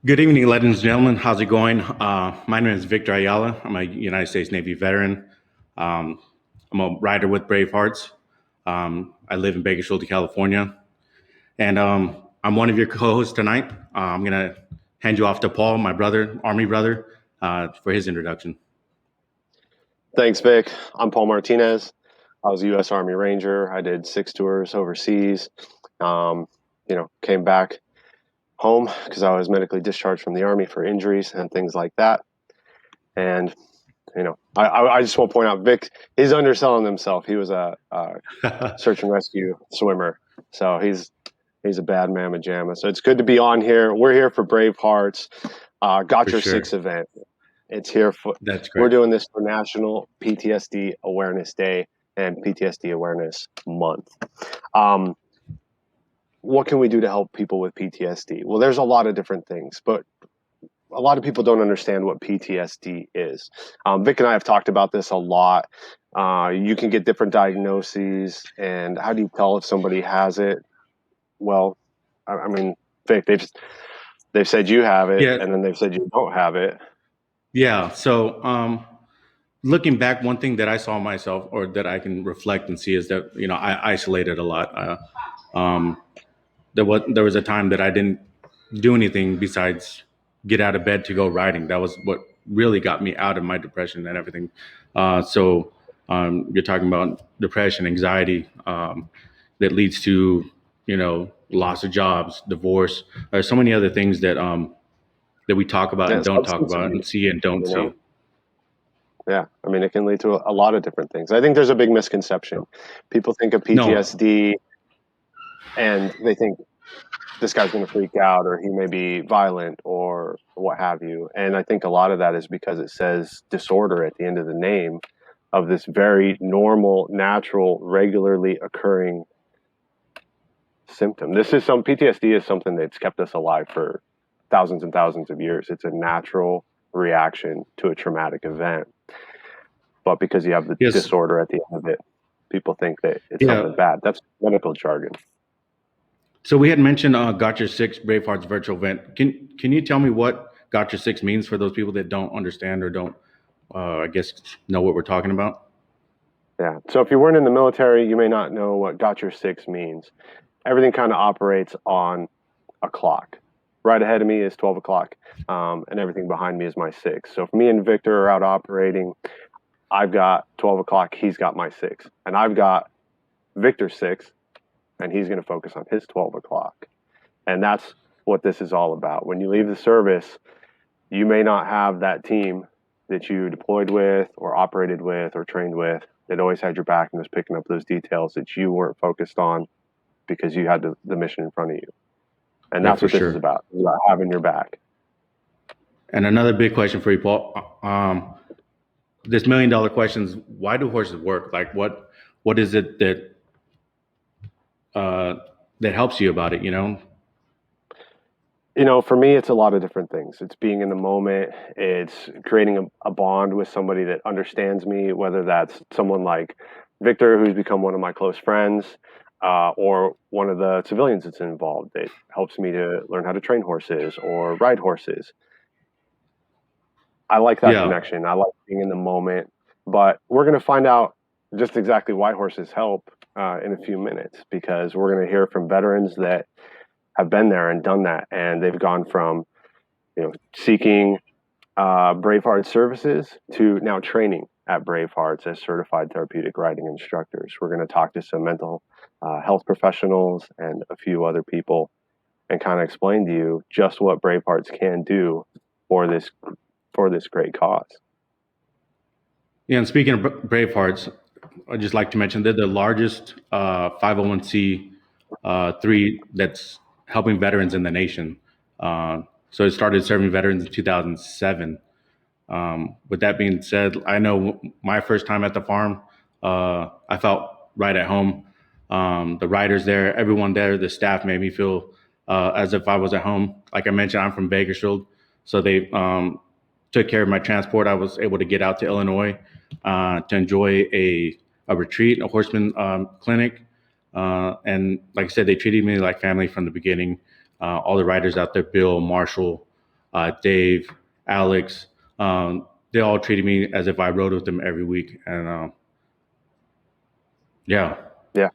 Good evening, ladies and gentlemen. How's it going? My name is Victor Ayala. I'm a United States Navy veteran. I'm a writer with BraveHearts. I live in Bakersfield, California. And I'm one of your co-hosts tonight. I'm going to hand you off to Paul, my brother, Army brother, for his introduction. Thanks, Vic. I'm Paul Martinez. I was a U.S. Army Ranger. I did 6 tours overseas. Came back home because I was medically discharged from the Army for injuries and things like that. And, I just want to point out, Vic, he's underselling himself. He was a search and rescue swimmer. So he's a bad mamma jamma. So it's good to be on here. We're here for BraveHearts. Got For Your sure. Six event. It's here for. That's great. We're doing this for National PTSD Awareness Day and PTSD Awareness Month. What can we do to help people with PTSD? Well, there's a lot of different things, but a lot of people don't understand what PTSD is. Vic and I have talked about this a lot. You can get different diagnoses, and how do you tell if somebody has it? Well, I mean, Vic, they've said you have it, Yeah. and then they've said you don't have it. Yeah. So looking back, one thing that I saw myself, or that I can reflect and see, is that I isolated a lot. There was a time that I didn't do anything besides get out of bed to go riding. That was what really got me out of my depression and everything. You're talking about depression, anxiety, that leads to loss of jobs, divorce. There's so many other things that we talk about and don't talk about, and see and don't see. Yeah, I mean, it can lead to a lot of different things. I think there's a big misconception. People think of PTSD and they think this guy's going to freak out, or he may be violent, or what have you. And I think a lot of that is because it says disorder at the end of the name of this very normal, natural, regularly occurring symptom. PTSD is something that's kept us alive for thousands and thousands of years. It's a natural reaction to a traumatic event. But because you have the disorder at the end of it, people think that it's something bad. That's medical jargon. So we had mentioned Got Your Six BraveHearts virtual event. Can you tell me what Got Your Six means for those people that don't understand or don't, know what we're talking about? Yeah. So if you weren't in the military, you may not know what Got Your Six means. Everything kind of operates on a clock. Right ahead of me is 12 o'clock, and everything behind me is my 6. So if me and Victor are out operating, I've got 12 o'clock, he's got my 6. And I've got Victor's 6, and he's going to focus on his 12 o'clock. And that's what this is all about. When you leave the service, you may not have that team that you deployed with or operated with or trained with that always had your back and was picking up those details that you weren't focused on because you had the mission in front of you. And that's what this is about. It's about having your back. And another big question for you, Paul. This $1 million question is, why do horses work? Like, what is it that helps you about it, For me, it's a lot of different things. It's being in the moment. It's creating a bond with somebody that understands me, whether that's someone like Victor, who's become one of my close friends, or one of the civilians that's involved that helps me to learn how to train horses or ride horses. I like that connection. I like being in the moment. But we're going to find out just exactly why horses help in a few minutes, because we're going to hear from veterans that have been there and done that, and they've gone from seeking BraveHearts services to now training at BraveHearts as certified therapeutic riding instructors. We're going to talk to some mental health professionals and a few other people and kind of explain to you just what BraveHearts can do for this great cause. Yeah, and speaking of BraveHearts, I'd just like to mention they're the largest 501c3 that's helping veterans in the nation. So it started serving veterans in 2007. With that being said, I know my first time at the farm, I felt right at home. The riders there, everyone there, the staff made me feel as if I was at home. Like I mentioned, I'm from Bakersfield, so they took care of my transport. I was able to get out to Illinois to enjoy a retreat, a horseman clinic. And like I said, they treated me like family from the beginning. All the writers out there, Bill, Marshall, Dave, Alex, they all treated me as if I rode with them every week. And yeah, Yeah,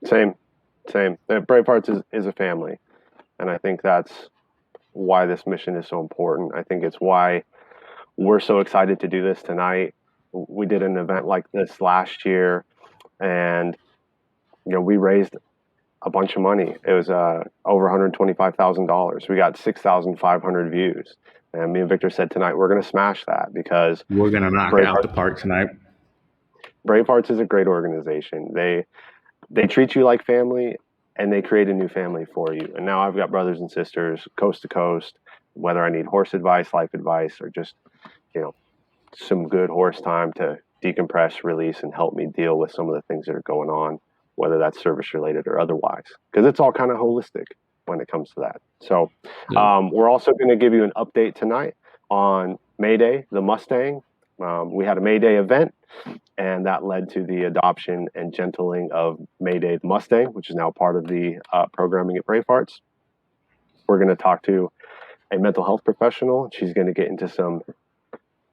same, same. Bravehearts is a family, and I think that's why this mission is so important. I think it's why we're so excited to do this tonight. We did an event like this last year, and we raised a bunch of money. It was over $125,000. We got 6,500 views, and me and Victor said tonight we're going to smash that because we're going to knock it out Braveheart, the park tonight. Bravehearts is a great organization. They treat you like family, and they create a new family for you. And now I've got brothers and sisters coast to coast. Whether I need horse advice, life advice, or just you know some good horse time to decompress, release, and help me deal with some of the things that are going on, whether that's service related or otherwise, because it's all kind of holistic when it comes to that. So Yeah. we're also going to give you an update tonight on May Day, the Mustang. We had a May Day event, and that led to the adoption and gentling of May Day the Mustang, which is now part of the programming at BraveHearts. We're going to talk to a mental health professional. She's going to get into some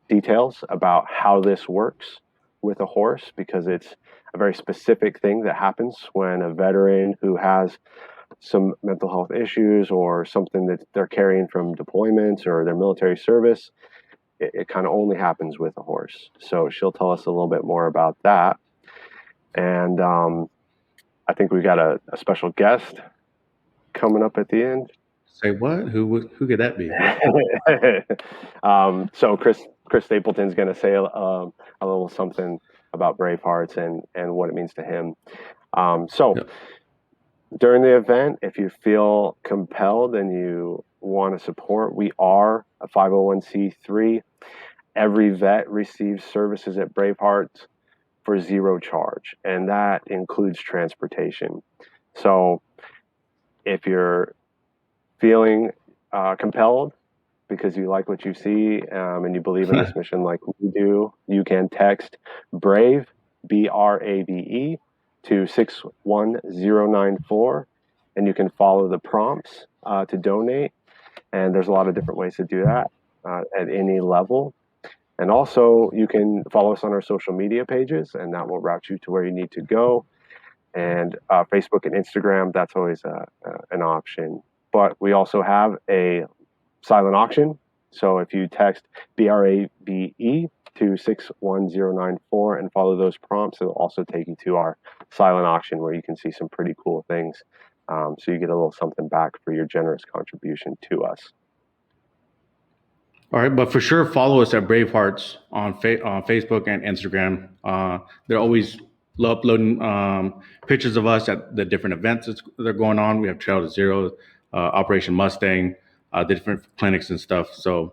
details about how this works with a horse, because it's a very specific thing that happens when a veteran who has some mental health issues or something that they're carrying from deployments or their military service. It kind of only happens with a horse. So she'll tell us a little bit more about that. And I think we've got a special guest coming up at the end. Say what? Who could that be? So Chris Stapleton's going to say a little something about Bravehearts and what it means to him. So Yep. during the event, if you feel compelled and you want to support, we are a 501c3. Every vet receives services at Bravehearts for zero charge, and that includes transportation. So if you're feeling compelled because you like what you see and you believe in this mission like we do, you can text BRAVE, BRAVE, to 61094, and you can follow the prompts to donate. And there's a lot of different ways to do that at any level. And also, you can follow us on our social media pages, and that will route you to where you need to go. And Facebook and Instagram, that's always an option. But we also have a silent auction. So if you text BRAVE to 61094 and follow those prompts, it'll also take you to our silent auction where you can see some pretty cool things. So you get a little something back for your generous contribution to us. All right, but for sure, follow us at Bravehearts on on Facebook and Instagram. They're always uploading pictures of us at the different events that are going on. We have Trail to Zero, Operation Mustang, the different clinics and stuff. So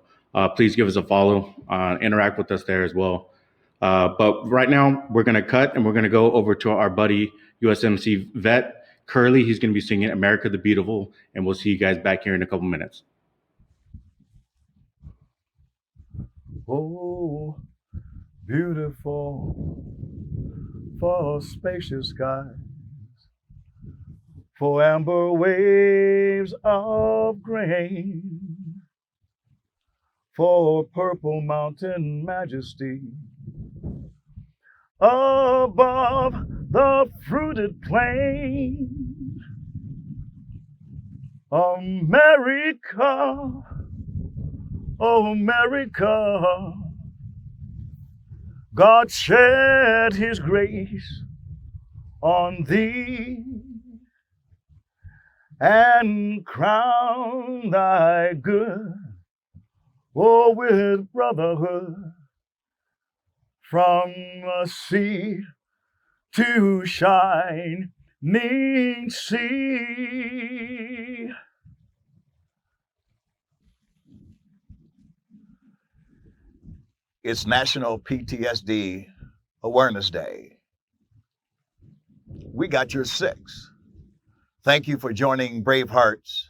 please give us a follow, interact with us there as well. But right now, we're going to cut and we're going to go over to our buddy USMC vet, Curly. He's going to be singing America the Beautiful, and we'll see you guys back here in a couple minutes. Oh, beautiful for spacious skies, for amber waves of grain, for purple mountain majesty above the fruited plain. America, oh America, God shed his grace on thee and crown thy good, oh, with brotherhood from a sea to shining sea. It's National PTSD Awareness Day. We got your six. Thank you for joining Bravehearts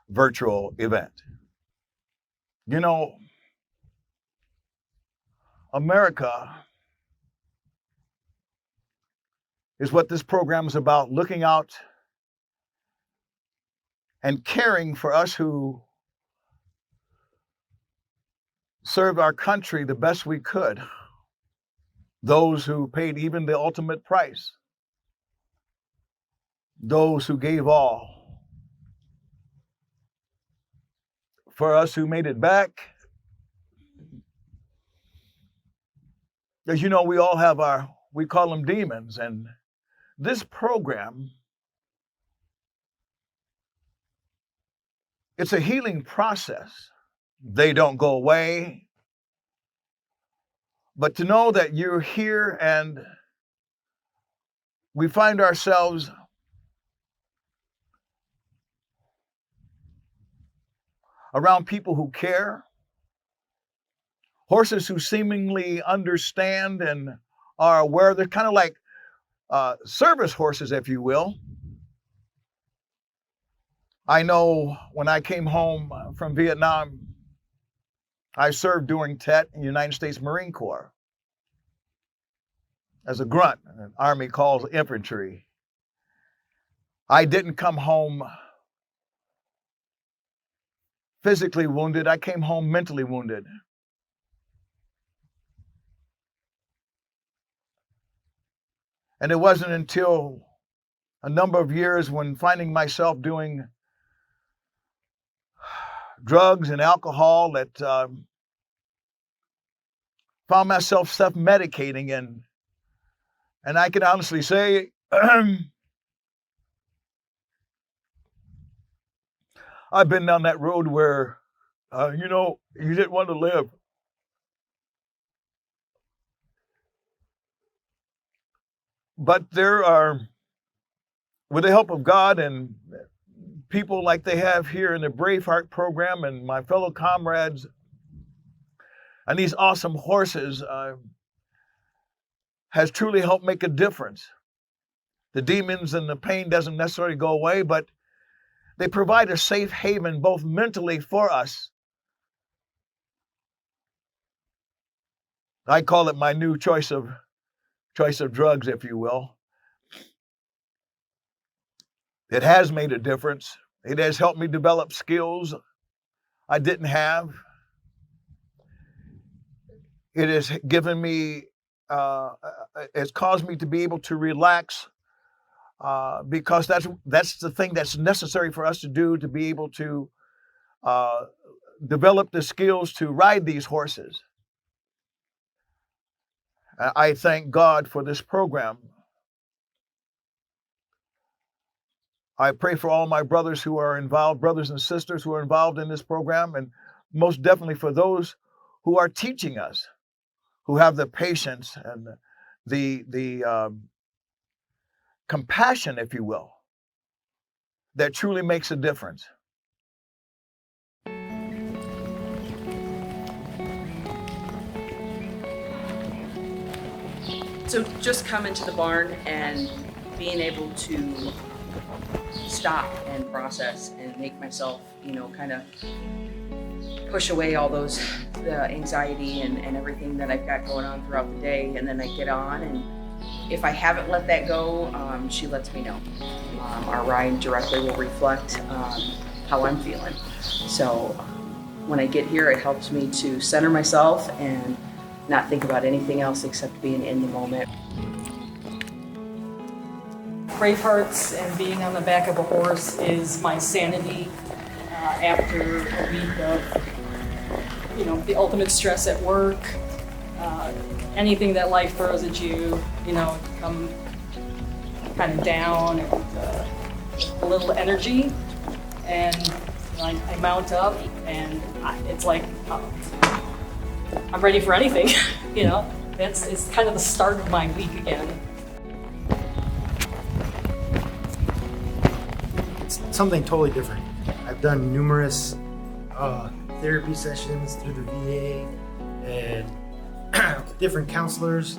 virtual event. You know, America is what this program is about, looking out and caring for us who served our country the best we could, those who paid even the ultimate price, those who gave all. For us who made it back, as you know, we all have we call them demons, and this program, it's a healing process. They don't go away, but to know that you're here and we find ourselves around people who care, horses who seemingly understand and are aware. They're kind of like service horses, if you will. I know when I came home from Vietnam, I served during TET in the United States Marine Corps as a grunt, an Army calls infantry. I didn't come home physically wounded. I came home mentally wounded. And it wasn't until a number of years when finding myself doing drugs and alcohol that found myself self-medicating, and I can honestly say I've been down that road where you didn't want to live. But there are, with the help of God and people like they have here in the BraveHeart program and my fellow comrades and these awesome horses, has truly helped make a difference. The demons and the pain doesn't necessarily go away, but they provide a safe haven both mentally for us. I call it my new choice of drugs, if you will. It has made a difference. It has helped me develop skills I didn't have. It has given me, it's caused me to be able to relax because that's the thing that's necessary for us to do, to be able to develop the skills to ride these horses. I thank God for this program. I pray for all my brothers who are involved, brothers and sisters who are involved in this program, and most definitely for those who are teaching us, who have the patience and the compassion, if you will, that truly makes a difference. So just coming to the barn and being able to stop and process and make myself, kind of push away all the anxiety and everything that I've got going on throughout the day. And then I get on, and if I haven't let that go, she lets me know. Our ride directly will reflect how I'm feeling. So when I get here, it helps me to center myself and not think about anything else except being in the moment. BraveHearts and being on the back of a horse is my sanity after a week of, the ultimate stress at work, anything that life throws at you, come kind of down and a little energy, and I mount up, and it's like I'm ready for anything. It's kind of the start of my week again. It's something totally different. I've done numerous therapy sessions through the VA and different counselors,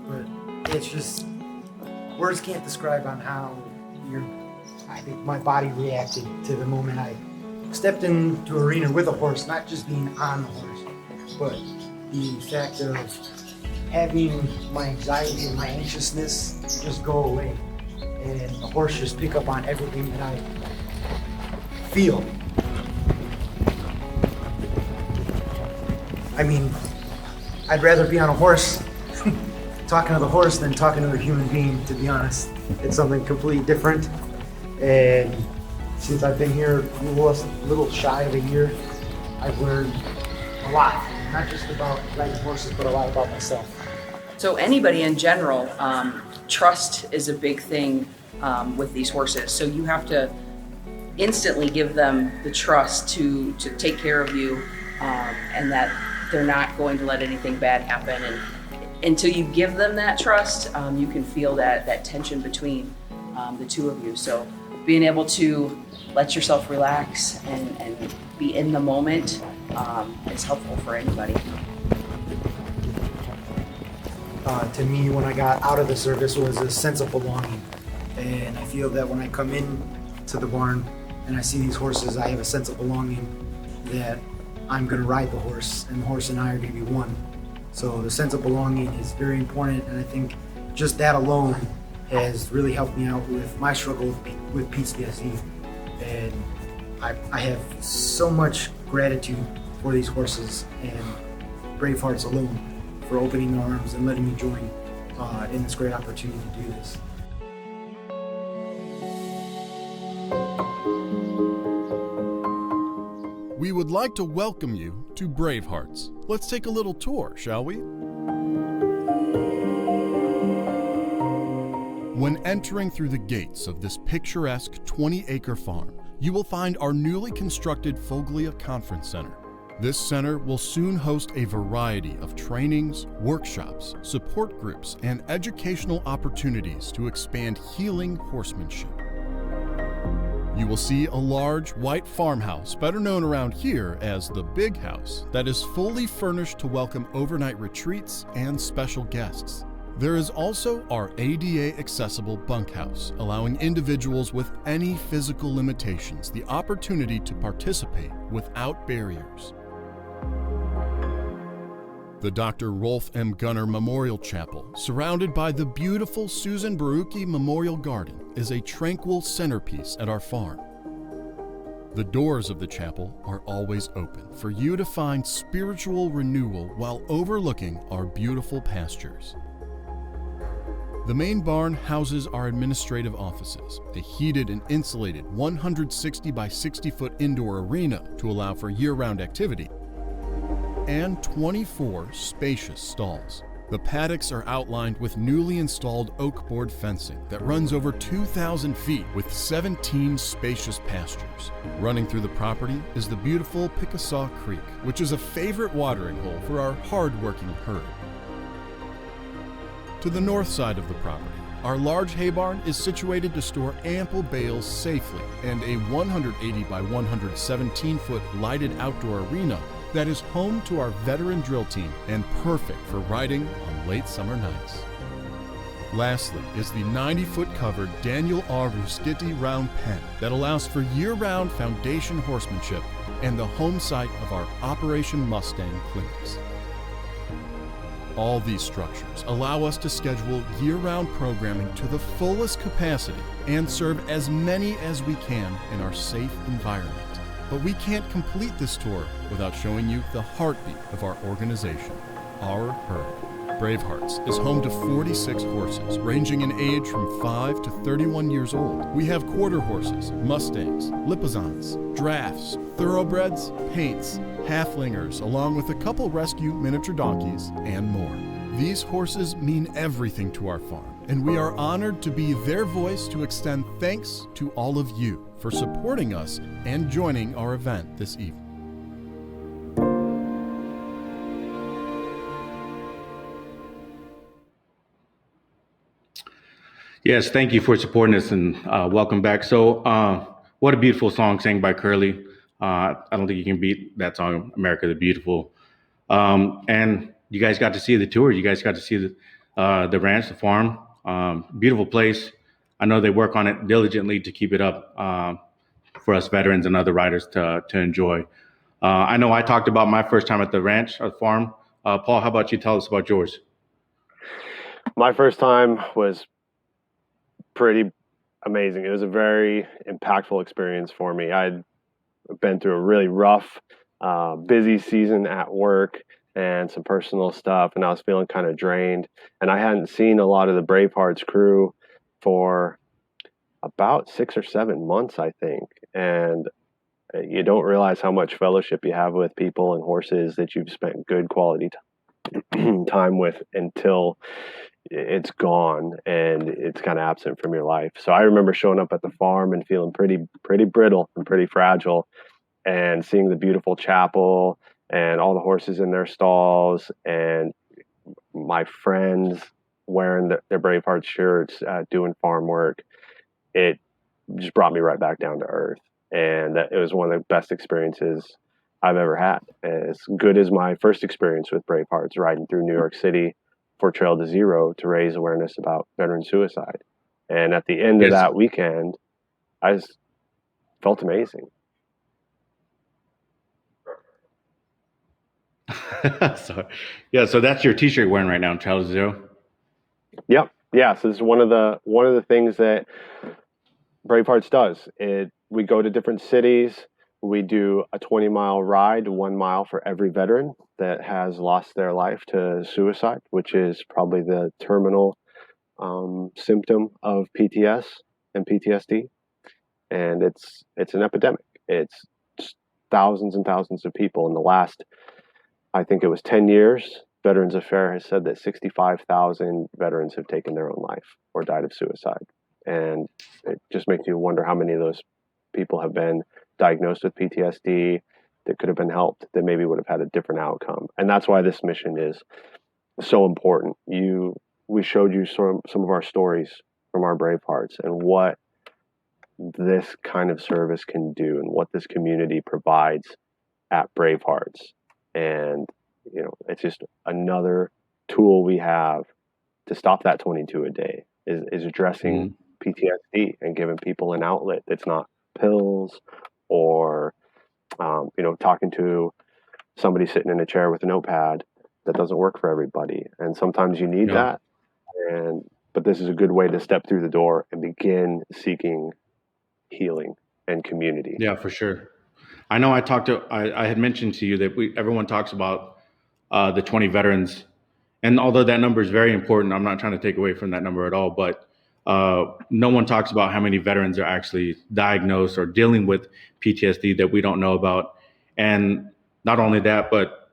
but it's just, words can't describe on how I think my body reacted to the moment I stepped into an arena with a horse, not just being on the horse, but the fact of having my anxiety and my anxiousness just go away. And the horse just pick up on everything that I feel. I mean, I'd rather be on a horse talking to the horse than talking to a human being, to be honest. It's something completely different. And since I've been here a little shy of a year, I've learned a lot, not just about riding horses, but a lot about myself. So anybody in general, trust is a big thing with these horses. So you have to instantly give them the trust to take care of you, and that they're not going to let anything bad happen. And until you give them that trust, you can feel that tension between the two of you. So being able to let yourself relax and be in the moment is helpful for anybody. To me, when I got out of the service, was a sense of belonging. And I feel that when I come in to the barn and I see these horses, I have a sense of belonging that I'm going to ride the horse, and the horse and I are going to be one. So the sense of belonging is very important, and I think just that alone has really helped me out with my struggle with PTSD. And I have so much gratitude for these horses and BraveHearts alone for opening their arms and letting me join in this great opportunity to do this. We would like to welcome you to BraveHearts. Let's take a little tour, shall we? When entering through the gates of this picturesque 20-acre farm, you will find our newly constructed Foglia Conference Center. This center will soon host a variety of trainings, workshops, support groups, and educational opportunities to expand healing horsemanship. You will see a large white farmhouse, better known around here as the Big House, that is fully furnished to welcome overnight retreats and special guests. There is also our ADA accessible bunkhouse, allowing individuals with any physical limitations the opportunity to participate without barriers. The Dr. Rolf M. Gunner Memorial Chapel, surrounded by the beautiful Susan Barucki Memorial Garden, is a tranquil centerpiece at our farm. The doors of the chapel are always open for you to find spiritual renewal while overlooking our beautiful pastures. The main barn houses our administrative offices, a heated and insulated 160 by 60 foot indoor arena to allow for year-round activity, and 24 spacious stalls. The paddocks are outlined with newly installed oak board fencing that runs over 2,000 feet with 17 spacious pastures. Running through the property is the beautiful Pickasaw Creek, which is a favorite watering hole for our hard-working herd. To the north side of the property, our large hay barn is situated to store ample bales safely, and a 180 by 117 foot lighted outdoor arena that is home to our veteran drill team and perfect for riding on late summer nights. Lastly is the 90-foot covered Daniel R. Ruscitti round pen that allows for year-round foundation horsemanship and the home site of our Operation Mustang clinics. All these structures allow us to schedule year-round programming to the fullest capacity and serve as many as we can in our safe environment. But we can't complete this tour without showing you the heartbeat of our organization, our herd. BraveHearts is home to 46 horses, ranging in age from 5 to 31 years old. We have quarter horses, Mustangs, Lipizzans, drafts, thoroughbreds, paints, halflingers, along with a couple rescue miniature donkeys, and more. These horses mean everything to our farm, and we are honored to be their voice to extend thanks to all of you for supporting us and joining our event this evening. Yes, thank you for supporting us, and welcome back. So what a beautiful song sang by Curly. I don't think you can beat that song, America the Beautiful. And you guys got to see the tour. You guys got to see the ranch, the farm. Beautiful place. I know they work on it diligently to keep it up for us veterans and other riders to enjoy. I know I talked about my first time at the ranch, or the farm. Paul, how about you tell us about yours? My first time was pretty amazing. It was a very impactful experience for me. I'd been through a really rough, busy season at work and some personal stuff, and I was feeling kind of drained. And I hadn't seen a lot of the BraveHearts crew for about 6 or 7 months, I think. And you don't realize how much fellowship you have with people and horses that you've spent good quality time with until it's gone and it's kind of absent from your life. So I remember showing up at the farm and feeling pretty brittle and pretty fragile, and seeing the beautiful chapel and all the horses in their stalls and my friends wearing their Braveheart shirts, doing farm work. It just brought me right back down to earth. And it was one of the best experiences I've ever had. As good as my first experience with Bravehearts, riding through New York City for Trail to Zero to raise awareness about veteran suicide. And at the end of Yes. that weekend, I just felt amazing. So, yeah, so that's your T-shirt you're wearing right now, Trail to Zero. Yep. Yeah. So this is one of the things that Bravehearts does. We go to different cities. We do a 20-mile ride, 1 mile for every veteran that has lost their life to suicide, which is probably the terminal symptom of PTS and PTSD. And it's an epidemic. It's thousands and thousands of people. In the last, I think it was 10 years, Veterans Affairs has said that 65,000 veterans have taken their own life or died of suicide. And it just makes you wonder how many of those people have been diagnosed with PTSD that could have been helped, that maybe would have had a different outcome. And that's why this mission is so important. We showed you some of our stories from our Bravehearts and what this kind of service can do and what this community provides at Bravehearts. And, it's just another tool we have to stop that 22 a day is addressing PTSD and giving people an outlet that's not pills or, talking to somebody sitting in a chair with a notepad. That doesn't work for everybody. And sometimes you need Yeah. that. But this is a good way to step through the door and begin seeking healing and community. Yeah, for sure. I know I had mentioned to you that everyone talks about the 20 veterans. And although that number is very important, I'm not trying to take away from that number at all, but no one talks about how many veterans are actually diagnosed or dealing with PTSD that we don't know about. And not only that, but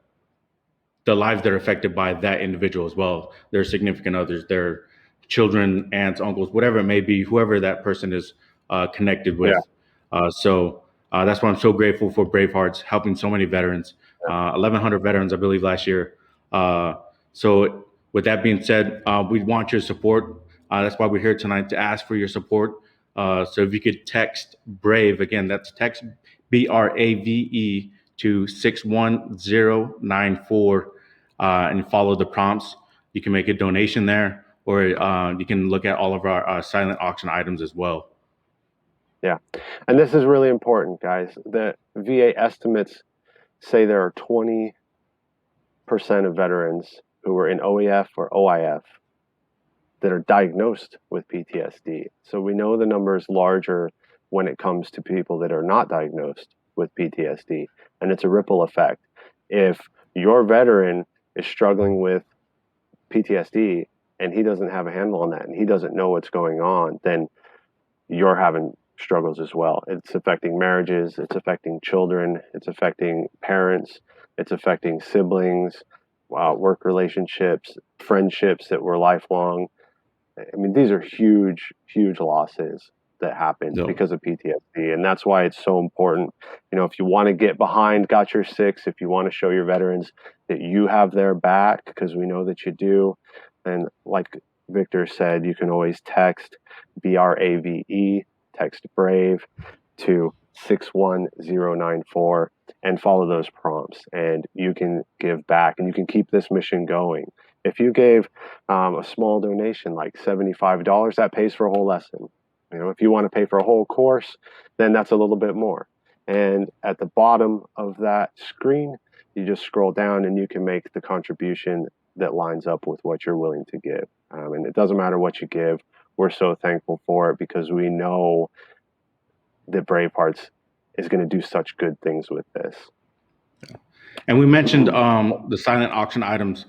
the lives that are affected by that individual as well, their significant others, their children, aunts, uncles, whatever it may be, whoever that person is connected with. That's why I'm so grateful for Bravehearts helping so many veterans, 1,100 veterans, I believe, last year. So with that being said, we want your support. That's why we're here tonight, to ask for your support. So if you could text BRAVE, again, that's text BRAVE to 61094 and follow the prompts. You can make a donation there, or you can look at all of our silent auction items as well. Yeah. And this is really important, guys. The VA estimates say there are 20% of veterans who are in OEF or OIF that are diagnosed with PTSD. So we know the number is larger when it comes to people that are not diagnosed with PTSD. And it's a ripple effect. If your veteran is struggling with PTSD and he doesn't have a handle on that and he doesn't know what's going on, then you're having struggles as well. It's affecting marriages, it's affecting children, it's affecting parents, it's affecting siblings, work relationships, friendships that were lifelong. I mean, these are huge, huge losses that happen because of PTSD. And that's why it's so important. If you want to get behind Got Your Six, if you want to show your veterans that you have their back, because we know that you do. And like Victor said, you can always text BRAVE, text BRAVE to 61094 and follow those prompts. And you can give back and you can keep this mission going. If you gave a small donation, like $75, that pays for a whole lesson. If you want to pay for a whole course, then that's a little bit more. And at the bottom of that screen, you just scroll down and you can make the contribution that lines up with what you're willing to give. And it doesn't matter what you give. We're so thankful for it because we know that BraveHearts is going to do such good things with this. And we mentioned the silent auction items.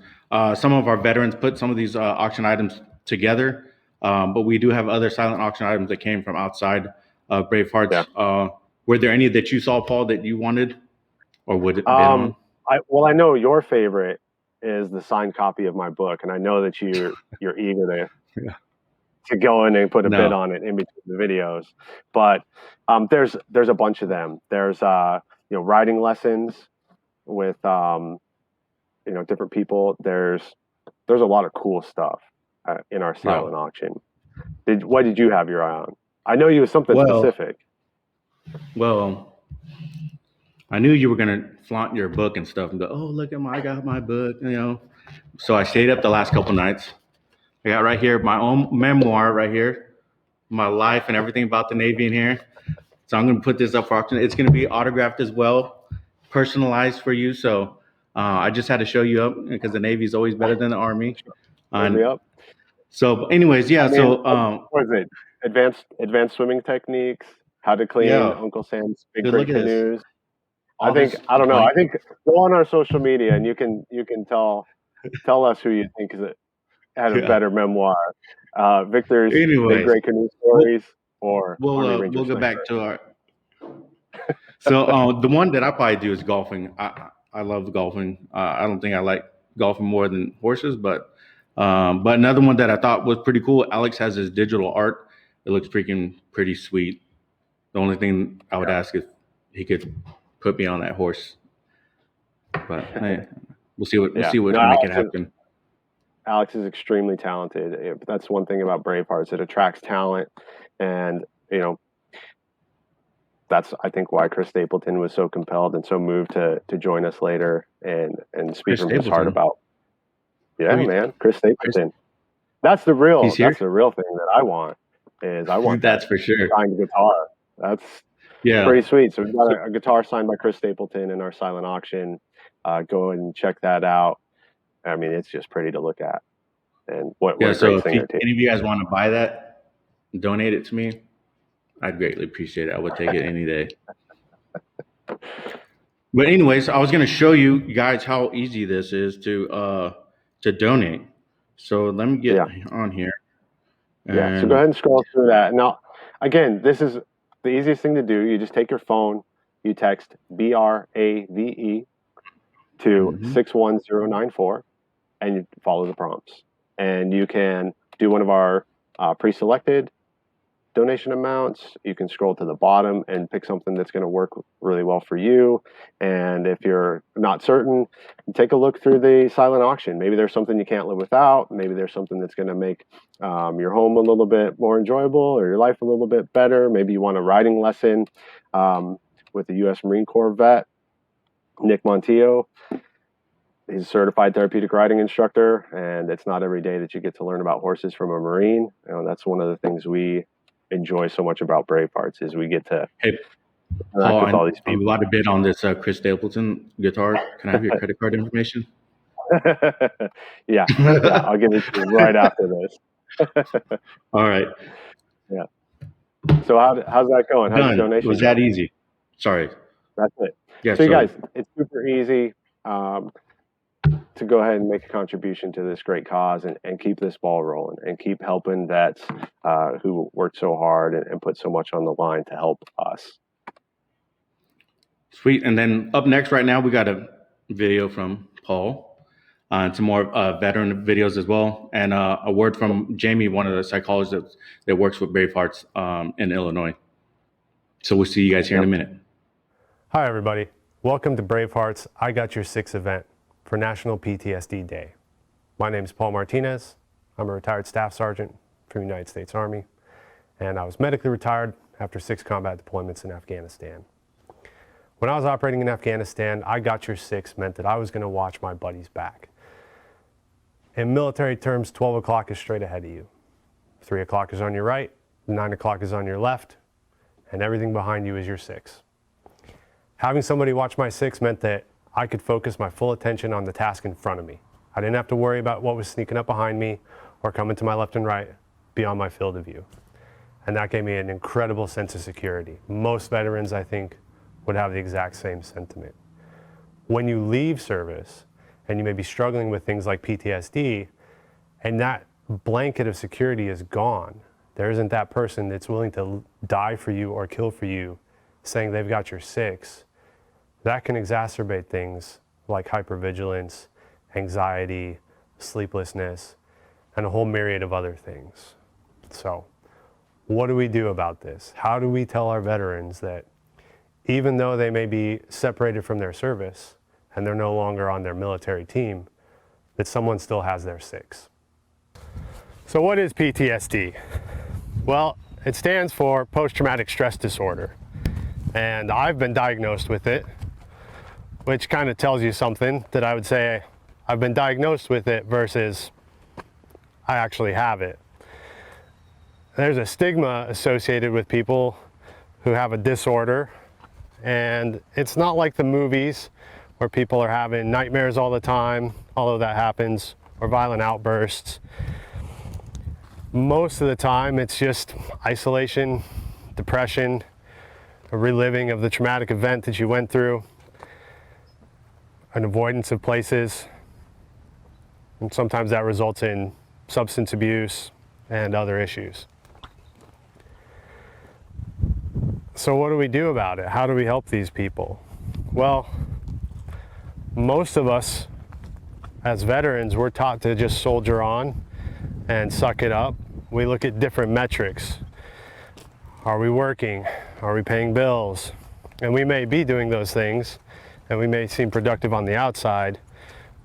Some of our veterans put some of these auction items together, but we do have other silent auction items that came from outside BraveHearts. Yeah. Were there any that you saw, Paul, that you wanted or would bid on? I know your favorite is the signed copy of my book, and I know that you're eager to go in and put a bid on it in between the videos. But there's a bunch of them. There's writing lessons with different people. There's a lot of cool stuff in our silent auction. What did you have your eye on? I know you was something specific. Well, I knew you were gonna flaunt your book and stuff and go, oh, look at I got my book, So I stayed up the last couple nights. I got right here my own memoir right here, my life and everything about the Navy in here. So I'm gonna put this up for auction. It's gonna be autographed as well, personalized for you. So I just had to show you up because the Navy is always better than the Army. So, anyways, what is it? Advanced swimming techniques, how to clean Uncle Sam's big great canoes. I think go on our social media and you can tell us who you think had a better memoir. Victor's big great canoe stories, or we'll go back to our. So the one that I probably do is golfing. I love golfing. I don't think I like golfing more than horses, but another one that I thought was pretty cool. Alex has his digital art. It looks pretty sweet. The only thing I would ask if he could put me on that horse, but hey, we'll see what can make it happen. Alex is extremely talented. That's one thing about BraveHearts. It attracts talent, and that's I think why Chris Stapleton was so compelled and so moved to join us later and speak from his heart about. Yeah, man, Chris Stapleton. That's the real thing that I want. That's for sure. Signed guitar. That's pretty sweet. So we've got a guitar signed by Chris Stapleton in our silent auction. Go and check that out. I mean, it's just pretty to look at. And so if any of you guys want to buy that, donate it to me. I'd greatly appreciate it. I would take it any day. But anyways, I was going to show you guys how easy this is to donate. So let me get on here. So go ahead and scroll through that. Now, again, this is the easiest thing to do. You just take your phone, you text BRAVE to 61094, and you follow the prompts. And you can do one of our pre-selected donation amounts. You can scroll to the bottom and pick something that's going to work really well for you. And if you're not certain, take a look through the silent auction. Maybe there's something you can't live without. Maybe there's something that's going to make your home a little bit more enjoyable or your life a little bit better. Maybe you want a riding lesson with the U.S. Marine Corps vet, Nick Montillo. He's a certified therapeutic riding instructor, and it's not every day that you get to learn about horses from a Marine. That's one of the things we enjoy so much about BraveHearts is we get to Paul, with all these people. I'm about to bid on this Chris Stapleton guitar. Can I have your credit card information? yeah, I'll give it to you right after this. All right. Yeah. So how's that going? How's the donation? It was that easy. Sorry. That's it. Yeah, so you guys, it's super easy to go ahead and make a contribution to this great cause and keep this ball rolling and keep helping vets who work so hard and put so much on the line to help us. Sweet. And then up next right now, we got a video from Paul and some more veteran videos as well. And a word from Jamie, one of the psychologists that works with BraveHearts in Illinois. So we'll see you guys here in a minute. Hi, everybody. Welcome to BraveHearts I Got Your Six event for National PTSD Day. My name is Paul Martinez. I'm a retired staff sergeant from the United States Army, and I was medically retired after 6 combat deployments in Afghanistan. When I was operating in Afghanistan, I got your 6 meant that I was going to watch my buddies back. In military terms, 12 o'clock is straight ahead of you. 3 o'clock is on your right, 9 o'clock is on your left, and everything behind you is your 6. Having somebody watch my 6 meant that I could focus my full attention on the task in front of me. I didn't have to worry about what was sneaking up behind me or coming to my left and right beyond my field of view. And that gave me an incredible sense of security. Most veterans, I think, would have the exact same sentiment. When you leave service and you may be struggling with things like PTSD, and that blanket of security is gone, there isn't that person that's willing to die for you or kill for you saying they've got your six, that can exacerbate things like hypervigilance, anxiety, sleeplessness, and a whole myriad of other things. So, what do we do about this? How do we tell our veterans that even though they may be separated from their service and they're no longer on their military team, that someone still has their six? So what is PTSD? Well, it stands for post-traumatic stress disorder. And I've been diagnosed with it, which kind of tells you something, that I would say I've been diagnosed with it versus I actually have it. There's a stigma associated with people who have a disorder, and it's not like the movies where people are having nightmares all the time, although that happens, or violent outbursts. Most of the time it's just isolation, depression, a reliving of the traumatic event that you went through, an avoidance of places, and sometimes that results in substance abuse and other issues. So what do we do about it? How do we help these people? Well, most of us as veterans, we're taught to just soldier on and suck it up. We look at different metrics. Are we working? Are we paying bills? And we may be doing those things, and we may seem productive on the outside,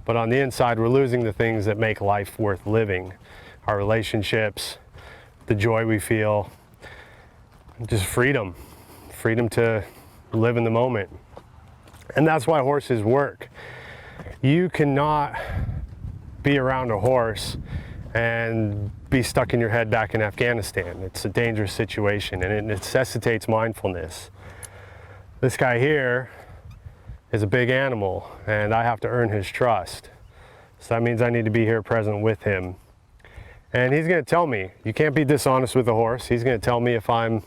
but on the inside, we're losing the things that make life worth living. Our relationships, the joy we feel, just freedom. Freedom to live in the moment. And that's why horses work. You cannot be around a horse and be stuck in your head back in Afghanistan. It's a dangerous situation and it necessitates mindfulness. This guy here is a big animal and I have to earn his trust. So that means I need to be here present with him. And he's gonna tell me, you can't be dishonest with the horse. He's gonna tell me if I'm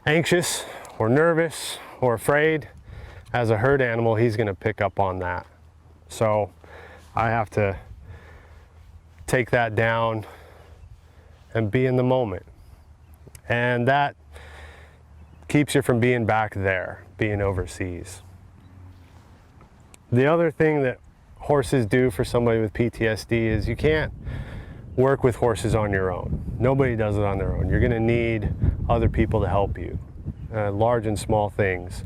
anxious or nervous or afraid. As a herd animal, he's gonna pick up on that. So I have to take that down and be in the moment. And that keeps you from being back there, being overseas. The other thing that horses do for somebody with PTSD is you can't work with horses on your own. Nobody does it on their own. You're gonna need other people to help you. Large and small things,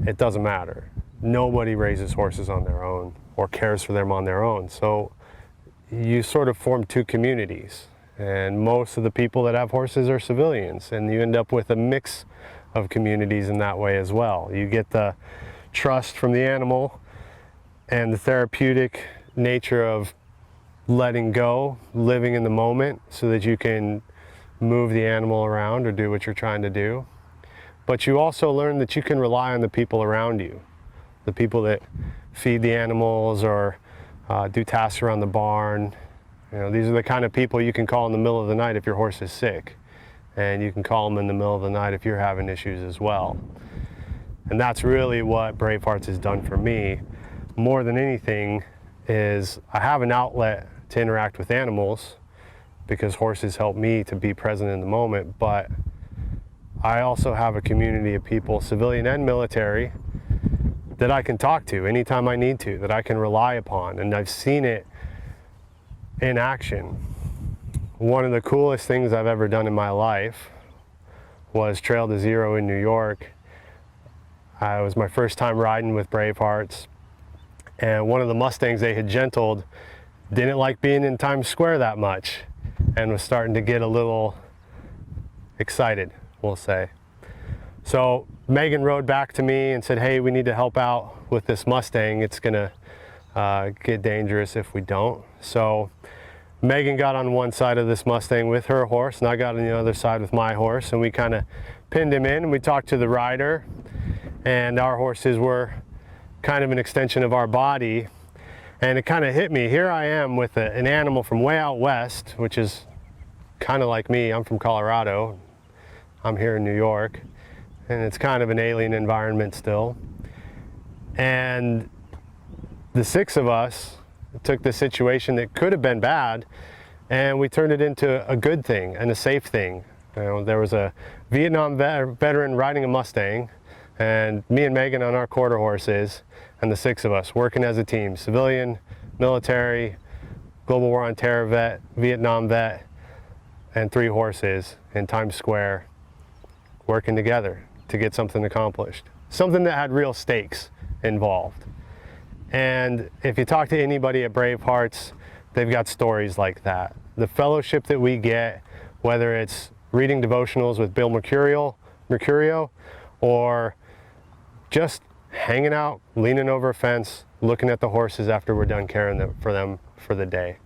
it doesn't matter. Nobody raises horses on their own or cares for them on their own. So you sort of form two communities. And most of the people that have horses are civilians. And you end up with a mix of communities in that way as well. You get the trust from the animal and the therapeutic nature of letting go, living in the moment so that you can move the animal around or do what you're trying to do. But you also learn that you can rely on the people around you, the people that feed the animals or do tasks around the barn. You know, these are the kind of people you can call in the middle of the night if your horse is sick. And you can call them in the middle of the night if you're having issues as well. And that's really what BraveHearts has done for me. More than anything is I have an outlet to interact with animals because horses help me to be present in the moment, but I also have a community of people, civilian and military, that I can talk to anytime I need to, that I can rely upon, and I've seen it in action. One of the coolest things I've ever done in my life was Trail to Zero in New York. It was my first time riding with BraveHearts, and one of the Mustangs they had gentled didn't like being in Times Square that much and was starting to get a little excited, we'll say. So Megan rode back to me and said, hey, we need to help out with this Mustang. It's gonna get dangerous if we don't. So Megan got on one side of this Mustang with her horse and I got on the other side with my horse, and we kind of pinned him in and we talked to the rider, and our horses were kind of an extension of our body. And it kind of hit me. Here I am with an animal from way out west, which is kind of like me. I'm from Colorado. I'm here in New York, and it's kind of an alien environment still. And the 6 of us took the situation that could have been bad, and we turned it into a good thing and a safe thing. You know, there was a Vietnam veteran riding a Mustang, and me and Megan on our quarter horses, and the 6 of us working as a team: civilian, military, Global War on Terror vet, Vietnam vet, and 3 horses in Times Square, working together to get something accomplished. Something that had real stakes involved. And if you talk to anybody at BraveHearts, they've got stories like that. The fellowship that we get, whether it's reading devotionals with Bill Mercurio, or just hanging out, leaning over a fence, looking at the horses after we're done caring for them for the day.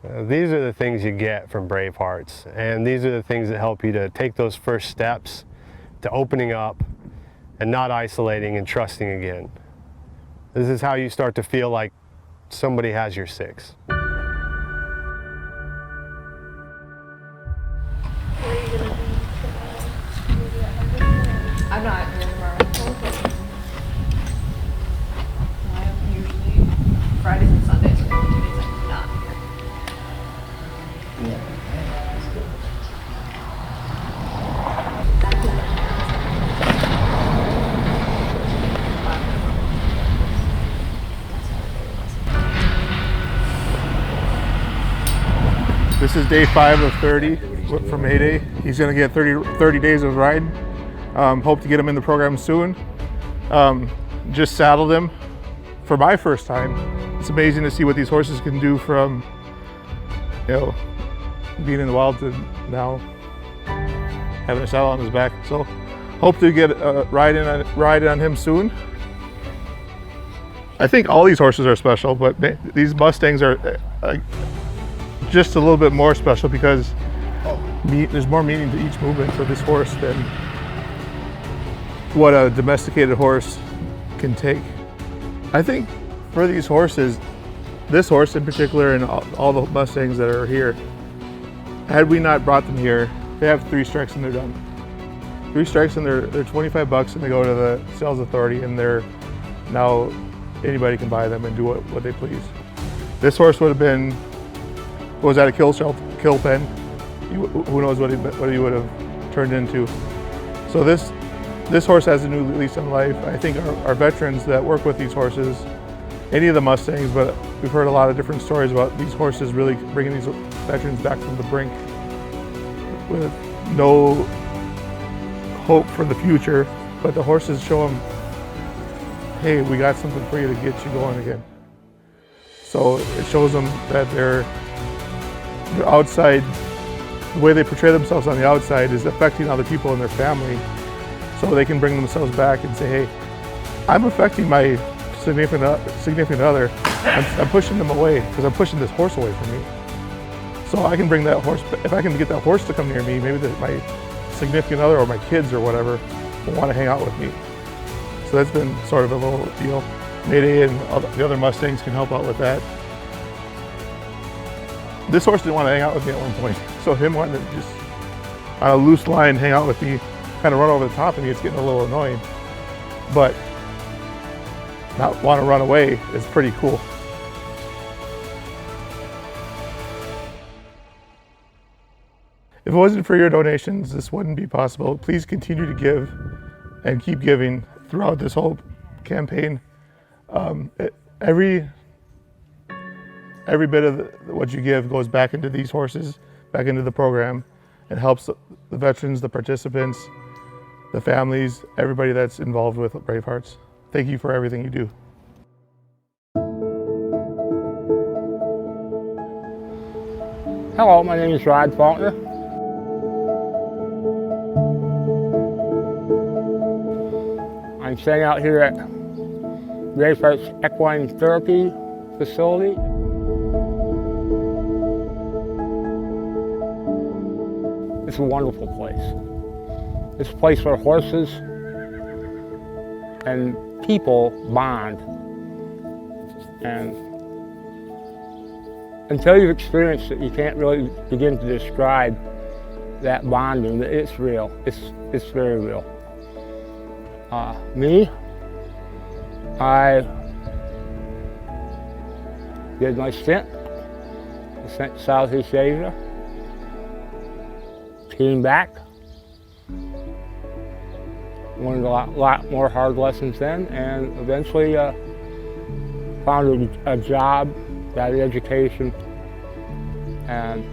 These are the things you get from BraveHearts, and these are the things that help you to take those first steps to opening up and not isolating and trusting again. This is how you start to feel like somebody has your 6. I'm not here tomorrow. I am usually Fridays and Sundays are the only 2 days I'm not here. This is day 5 of 30 from Mayday. He's going to get 30 days of ride. Hope to get him in the program soon. Just saddled him for my first time. It's amazing to see what these horses can do from, you know, being in the wild to now having a saddle on his back. So hope to get a ride on him soon. I think all these horses are special, but these Mustangs are just a little bit more special because there's more meaning to each movement for this horse than what a domesticated horse can take. I think for these horses, this horse in particular and all the Mustangs that are here, had we not brought them here, they have 3 strikes and they're done. 3 strikes and they're $25 and they go to the sales authority, and they're now anybody can buy them and do what they please. This horse would have been, was at a kill pen. Who knows what he would have turned into. So this horse has a new lease on life. I think our veterans that work with these horses, any of the Mustangs, but we've heard a lot of different stories about these horses really bringing these veterans back from the brink with no hope for the future, but the horses show them, hey, we got something for you to get you going again. So it shows them that they're outside, the way they portray themselves on the outside is affecting other people in their family, so they can bring themselves back and say, hey, I'm affecting my significant other. I'm pushing them away because I'm pushing this horse away from me. So I can bring that horse, if I can get that horse to come near me, maybe my significant other or my kids or whatever will want to hang out with me. So that's been sort of a little deal. Mayday and the other Mustangs can help out with that. This horse didn't want to hang out with me at one point, so him wanting to just on a loose line hang out with me, kind of run over the top of me, it's getting a little annoying. But not want to run away is pretty cool. If it wasn't for your donations, this wouldn't be possible. Please continue to give and keep giving throughout this whole campaign. Every bit of what you give goes back into these horses, back into the program. It helps the veterans, the participants, the families, everybody that's involved with BraveHearts. Thank you for everything you do. Hello, my name is Rod Faulkner. I'm staying out here at BraveHearts Equine Therapy Facility. It's a wonderful place. It's a place where horses and people bond. And until you've experienced it, you can't really begin to describe that bonding. It's real. It's very real. Me, I did my stint. I sent to Southeast Asia. Came back. Learned a lot more hard lessons then, and eventually found a job, got an education, and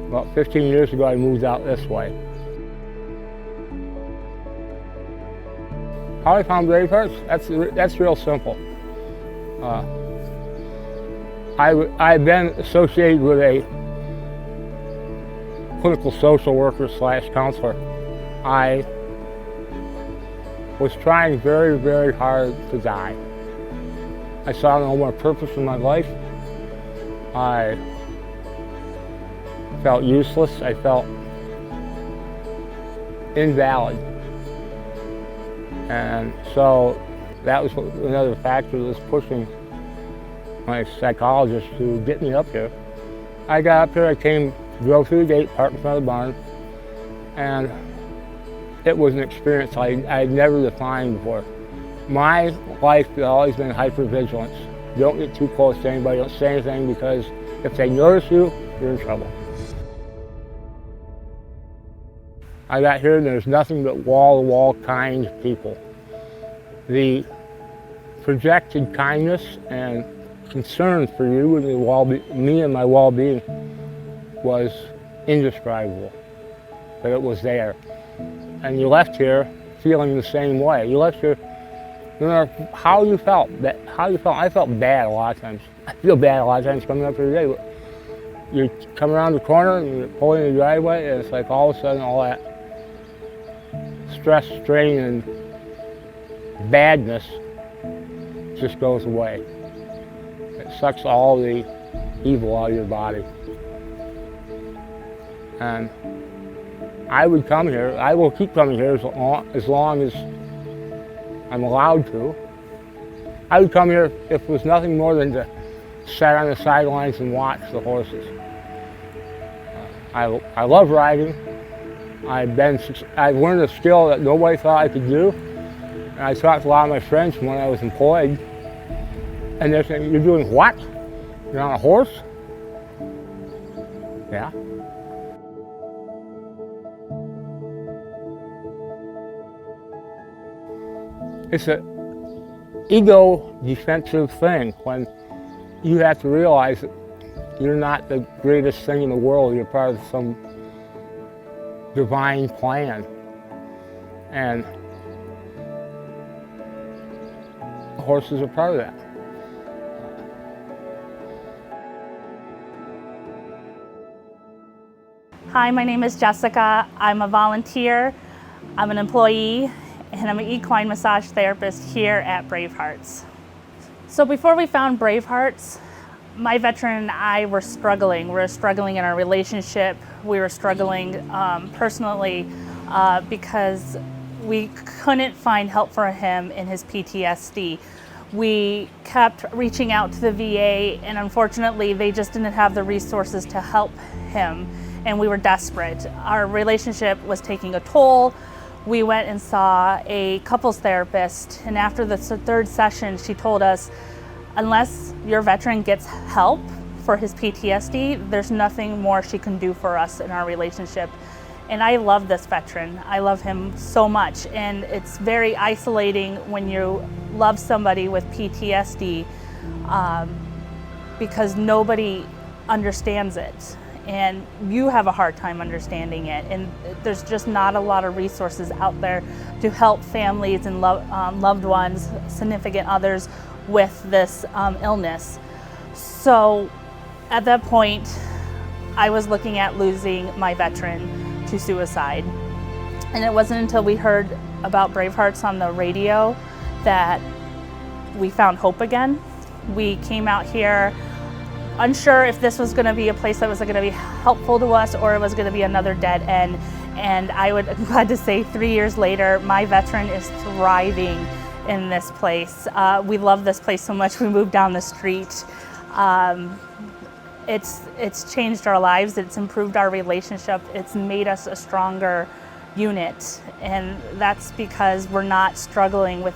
about 15 years ago I moved out this way. How I found BraveHearts? That's real simple. I've been associated with a clinical social worker / counselor. I was trying very, very hard to die. I saw no more purpose in my life. I felt useless. I felt invalid. And so that was another factor that was pushing my psychologist to get me up here. I got up here, drove through the gate, parked in front of the barn, and it was an experience I'd never defined before. My life has always been hypervigilance. Don't get too close to anybody, don't say anything, because if they notice you, you're in trouble. I got here and there's nothing but wall-to-wall kind people. The projected kindness and concern for you and me and my well-being was indescribable, but it was there. And you left here feeling the same way. You left here, no matter how you felt. I felt bad a lot of times. I feel bad a lot of times coming up here today. You come around the corner and you're pulling in the driveway, and it's like all of a sudden all that stress, strain, and badness just goes away. It sucks all the evil out of your body. And I would come here, I will keep coming here as long as I'm allowed to. I would come here if it was nothing more than to sit on the sidelines and watch the horses. I love riding. I've learned a skill that nobody thought I could do. And I talked to a lot of my friends from when I was employed, and they're saying, "You're doing what? You're on a horse?" Yeah. It's an ego defensive thing when you have to realize that you're not the greatest thing in the world. You're part of some divine plan. And horses are part of that. Hi, my name is Jessica. I'm a volunteer, I'm an employee, and I'm an equine massage therapist here at BraveHearts. So before we found BraveHearts, my veteran and I were struggling. We were struggling in our relationship. We were struggling personally because we couldn't find help for him in his PTSD. We kept reaching out to the VA, and unfortunately they just didn't have the resources to help him, and we were desperate. Our relationship was taking a toll. We went and saw a couples therapist, and after the third session, she told us, unless your veteran gets help for his PTSD, there's nothing more she can do for us in our relationship. And I love this veteran. I love him so much, and it's very isolating when you love somebody with PTSD because nobody understands it. And you have a hard time understanding it, and there's just not a lot of resources out there to help families and loved ones, significant others with this illness. So at that point, I was looking at losing my veteran to suicide. And it wasn't until we heard about BraveHearts on the radio that we found hope again. We came out here unsure if this was going to be a place that was going to be helpful to us or it was going to be another dead end. And I'm glad to say 3 years later, my veteran is thriving in this place. We love this place so much, we moved down the street. it's changed our lives, it's improved our relationship, it's made us a stronger unit. And that's because we're not struggling with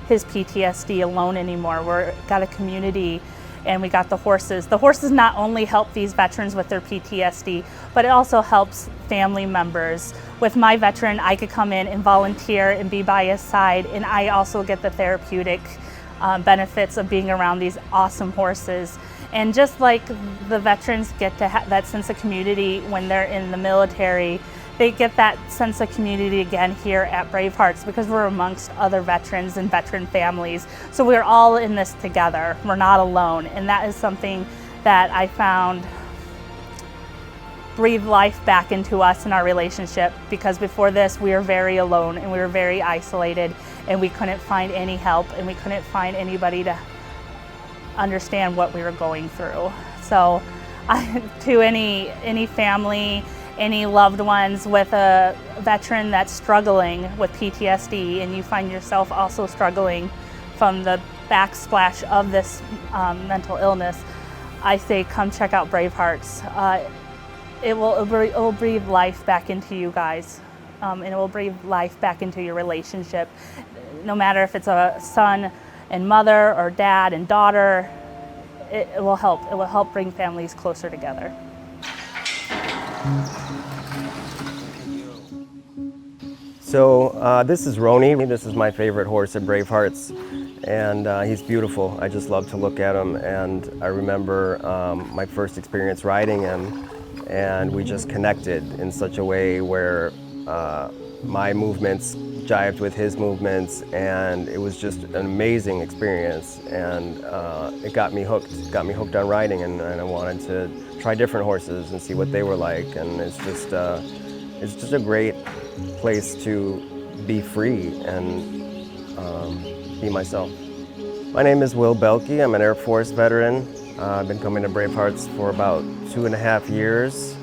his PTSD alone anymore. We've got a community, and we got the horses. The horses not only help these veterans with their PTSD, but it also helps family members. With my veteran, I could come in and volunteer and be by his side, and I also get the therapeutic benefits of being around these awesome horses. And just like the veterans get to have that sense of community when they're in the military, they get that sense of community again here at BraveHearts, because we're amongst other veterans and veteran families. So we're all in this together. We're not alone. And that is something that I found breathe life back into us in our relationship, because before this we were very alone and we were very isolated, and we couldn't find any help, and we couldn't find anybody to understand what we were going through. So to any family, any loved ones with a veteran that's struggling with PTSD, and you find yourself also struggling from the backsplash of this mental illness, I say come check out BraveHearts. It will breathe life back into you guys, and it will breathe life back into your relationship. No matter if it's a son and mother or dad and daughter, it will help. It will help bring families closer together. So this is Roni. This is my favorite horse at BraveHearts, and he's beautiful. I just love to look at him, and I remember my first experience riding him, and we just connected in such a way where my movements jived with his movements, and it was just an amazing experience, and it got me hooked. It got me hooked on riding, and I wanted to try different horses and see what they were like, and it's just a great place to be free and be myself. My name is Will Belke. I'm an Air Force veteran. I've been coming to BraveHearts for about 2.5 years.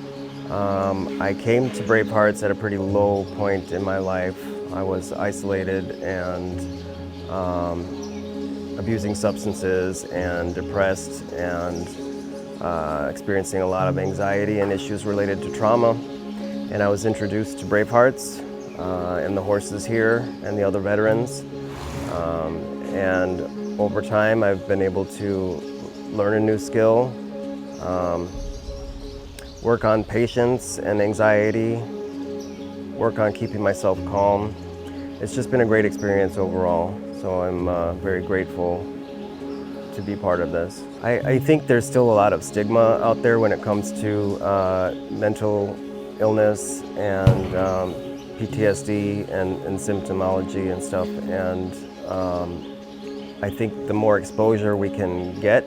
I came to BraveHearts at a pretty low point in my life. I was isolated and abusing substances and depressed and experiencing a lot of anxiety and issues related to trauma. And I was introduced to BraveHearts and the horses here and the other veterans. And over time, I've been able to learn a new skill, work on patience and anxiety, work on keeping myself calm. It's just been a great experience overall, so I'm very grateful to be part of this. I think there's still a lot of stigma out there when it comes to mental illness and PTSD and symptomology and stuff, and I think the more exposure we can get,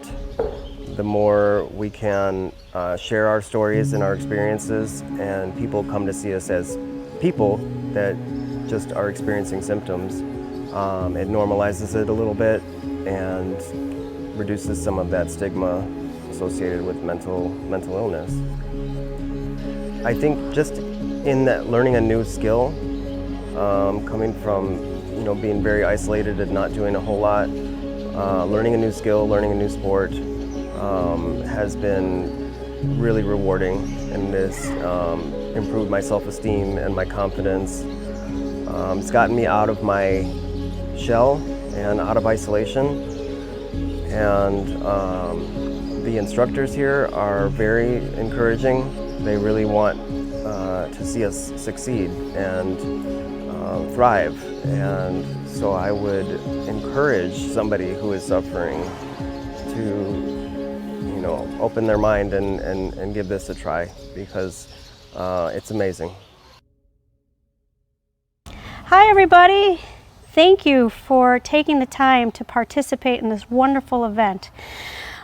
the more we can share our stories and our experiences, and people come to see us as people that just are experiencing symptoms. It normalizes it a little bit and reduces some of that stigma associated with mental illness. I think just in that learning a new skill, coming from being very isolated and not doing a whole lot, learning a new skill, learning a new sport has been really rewarding, and has improved my self-esteem and my confidence. It's gotten me out of my shell and out of isolation, and the instructors here are very encouraging. They really want to see us succeed and thrive, and so I would encourage somebody who is suffering to open their mind and give this a try, because it's amazing. Hi everybody, thank you for taking the time to participate in this wonderful event.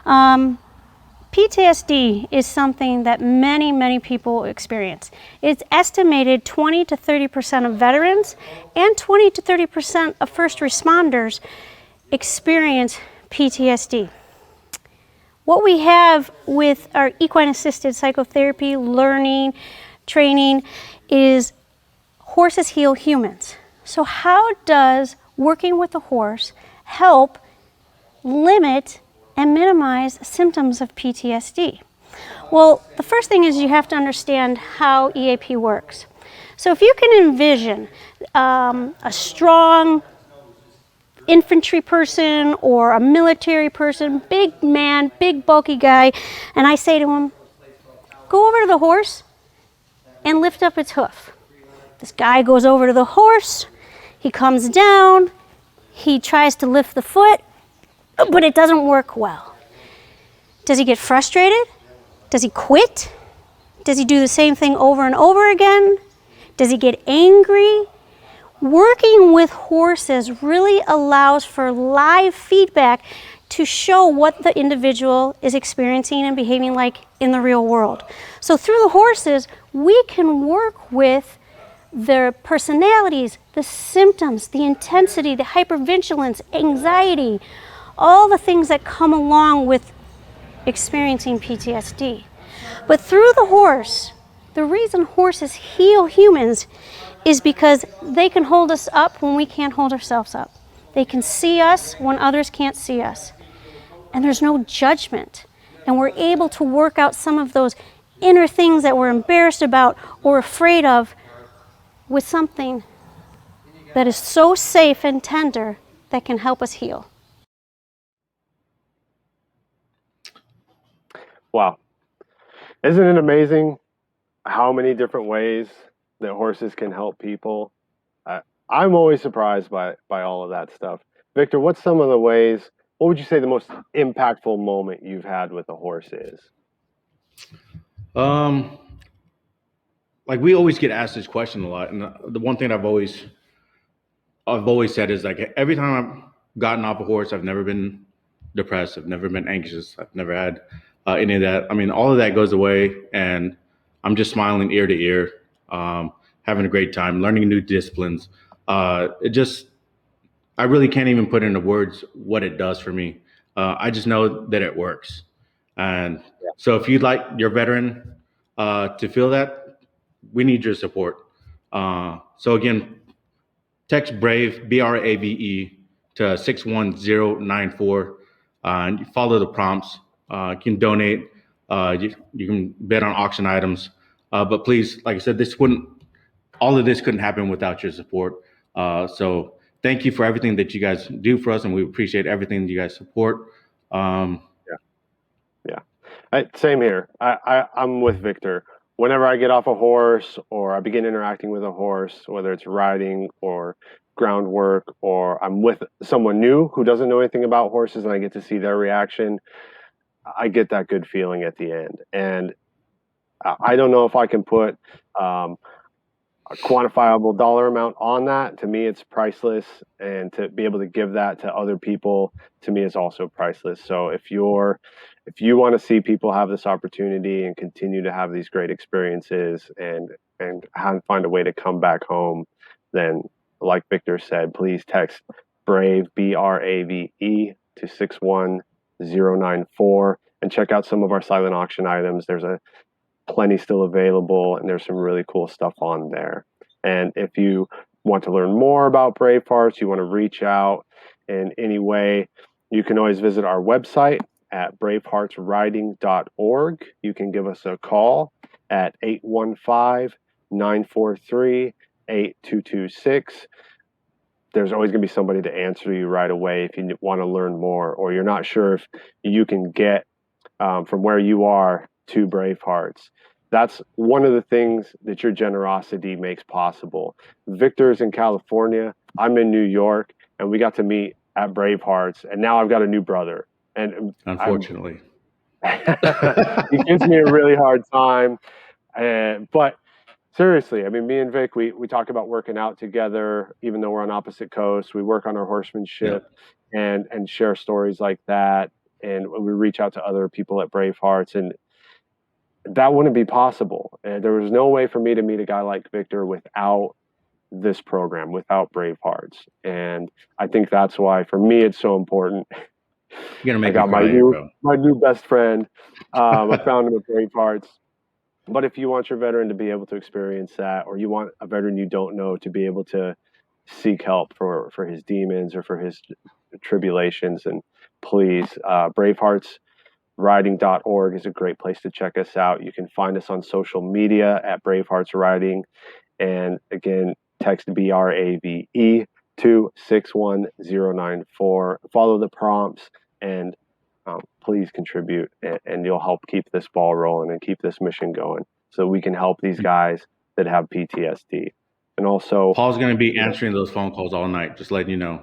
PTSD is something that many people experience. It's estimated 20 to 30% of veterans and 20 to 30% of first responders experience PTSD. What we have with our equine-assisted psychotherapy, learning, training, is horses heal humans. So how does working with a horse help limit and minimize symptoms of PTSD? Well, the first thing is you have to understand how EAP works. So if you can envision a strong infantry person or a military person, big man, big bulky guy, and I say to him, go over to the horse and lift up its hoof. This guy goes over to the horse, he comes down, he tries to lift the foot, but it doesn't work well. Does he get frustrated? Does he quit? Does he do the same thing over and over again? Does he get angry? Working with horses really allows for live feedback to show what the individual is experiencing and behaving like in the real world. So through the horses, we can work with their personalities, the symptoms, the intensity, the hypervigilance, anxiety, all the things that come along with experiencing PTSD. But through the horse, the reason horses heal humans is because they can hold us up when we can't hold ourselves up. They can see us when others can't see us. And there's no judgment. And we're able to work out some of those inner things that we're embarrassed about or afraid of with something that is so safe and tender that can help us heal. Wow. Isn't it amazing how many different ways that horses can help people? I'm always surprised by all of that stuff. Victor, what's some of the ways, what would you say the most impactful moment you've had with a horse is? Like we always get asked this question a lot, and the one thing I've always said is like every time I've gotten off a horse, I've never been depressed, I've never been anxious, I've never had any of that. I mean, all of that goes away, and I'm just smiling ear to ear, having a great time, learning new disciplines. I really can't even put into words what it does for me. I just know that it works. And so if you'd like your veteran to feel that, we need your support. So again, text BRAVE, BRAVE, to 61094 and follow the prompts. You can donate. You can bid on auction items. But please, like I said, all of this couldn't happen without your support. So thank you for everything that you guys do for us, and we appreciate everything that you guys support. Same here. I'm with Victor. Whenever I get off a horse or I begin interacting with a horse, whether it's riding or groundwork, or I'm with someone new who doesn't know anything about horses and I get to see their reaction, I get that good feeling at the end. And I don't know if I can put a quantifiable dollar amount on that. To me, it's priceless. And to be able to give that to other people, to me, is also priceless. So if you want to see people have this opportunity and continue to have these great experiences and find a way to come back home, then like Victor said, please text BRAVE, BRAVE, to 61094 and check out some of our silent auction items. There's plenty still available, and there's some really cool stuff on there. And if you want to learn more about BraveHearts, you want to reach out in any way, you can always visit our website at braveheartsriding.org. You can give us a call at 815-943-8226. There's always going to be somebody to answer you right away if you want to learn more, or you're not sure if you can get from where you are to BraveHearts. That's one of the things that your generosity makes possible. Victor's in California, I'm in New York, and we got to meet at BraveHearts, and now I've got a new brother. And unfortunately, he gives me a really hard time. But seriously, I mean, me and Vic, we talk about working out together, even though we're on opposite coasts. We work on our horsemanship and share stories like that. And we reach out to other people at BraveHearts, and that wouldn't be possible. And there was no way for me to meet a guy like Victor without this program, without BraveHearts. And I think that's why, for me, it's so important. You're gonna make I got me cry, my new best friend. I found him at BraveHearts. But if you want your veteran to be able to experience that, or you want a veteran you don't know to be able to seek help for his demons or for his tribulations, and please, BraveHearts riding.org is a great place to check us out. You can find us on social media at BraveHearts Riding. And again, text BRAVE to 61094. Follow the prompts and please contribute, and you'll help keep this ball rolling and keep this mission going so we can help these guys that have PTSD. And also, Paul's going to be answering those phone calls all night, just letting you know.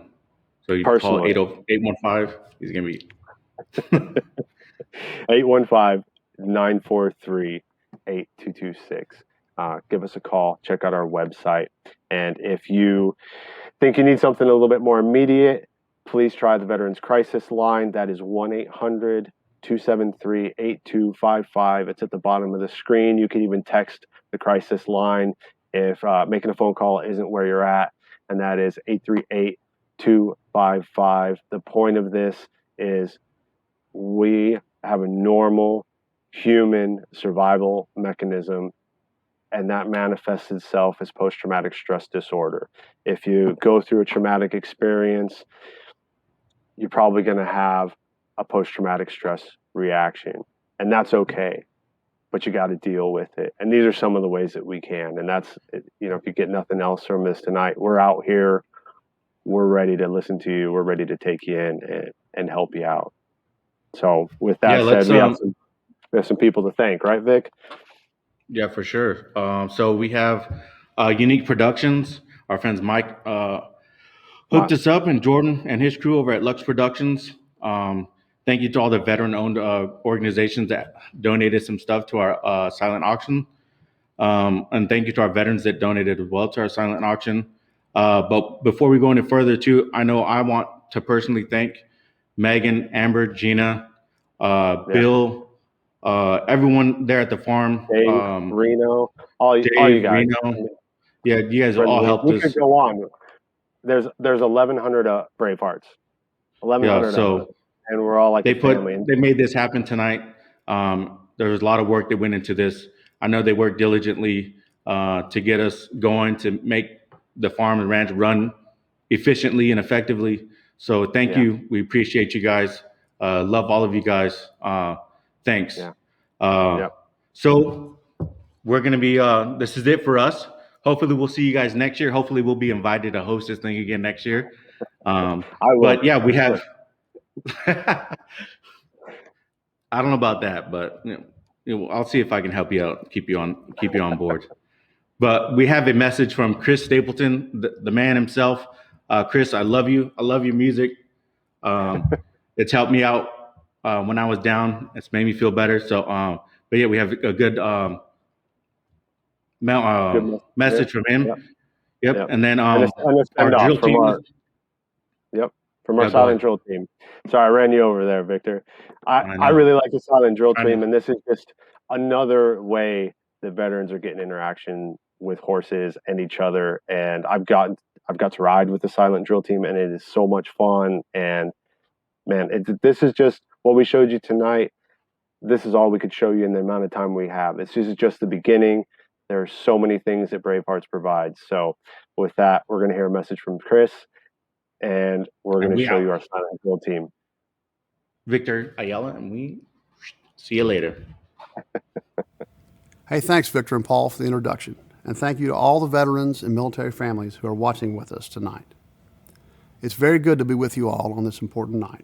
So you call 815, he's going to be 815-943-8226. Give us a call, check out our website. And if you think you need something a little bit more immediate, please try the Veterans Crisis Line. That is 1-800-273-8255. It's at the bottom of the screen. You can even text the crisis line if making a phone call isn't where you're at, and that is 838-255. The point of this is we have a normal human survival mechanism, and that manifests itself as post-traumatic stress disorder. If you go through a traumatic experience, you're probably going to have a post-traumatic stress reaction, and that's okay, but you got to deal with it. And these are some of the ways that we can. And that's, you know, if you get nothing else from this tonight, we're out here, we're ready to listen to you, we're ready to take you in and help you out. So with that said, we have some people to thank, right, Vic? Yeah, for sure. So we have Unique Productions. Our friends Mike hooked us up, and Jordan and his crew over at Lux Productions. Thank you to all the veteran-owned organizations that donated some stuff to our silent auction. And thank you to our veterans that donated as well to our silent auction. But before we go any further, too, I know I want to personally thank Megan, Amber, Gina, Bill, everyone there at the farm. Dave, Reno, all you guys. Reno. Yeah, you guys all helped us. We could go on. There's 1,100 BraveHearts. 1,100 of us, and we're all like family. They made this happen tonight. There was a lot of work that went into this. I know they worked diligently to get us going, to make the farm and ranch run efficiently and effectively. So thank you. We appreciate you guys. Love all of you guys. Thanks. So we're going to be, this is it for us. Hopefully we'll see you guys next year. Hopefully we'll be invited to host this thing again next year. But yeah, we have, I don't know about that, but you know, I'll see if I can help you out, keep you on board. But we have a message from Chris Stapleton, the man himself. Chris, I love you. I love your music. It's helped me out when I was down. It's made me feel better. So, but yeah, we have a good message from him. Yep. And then our drill team. From our silent drill team. Sorry, I ran you over there, Victor. I really like the silent drill team, and this is just another way that veterans are getting interaction with horses and each other. And I've got to ride with the silent drill team, and it is so much fun. And man, this is just what we showed you tonight. This is all we could show you in the amount of time we have. This is just the beginning. There are so many things that BraveHearts provides. So with that, we're going to hear a message from Chris, and we're going to show you our silent drill team. Victor Ayala, and we see you later. Hey, thanks, Victor and Paul, for the introduction. And thank you to all the veterans and military families who are watching with us tonight. It's very good to be with you all on this important night.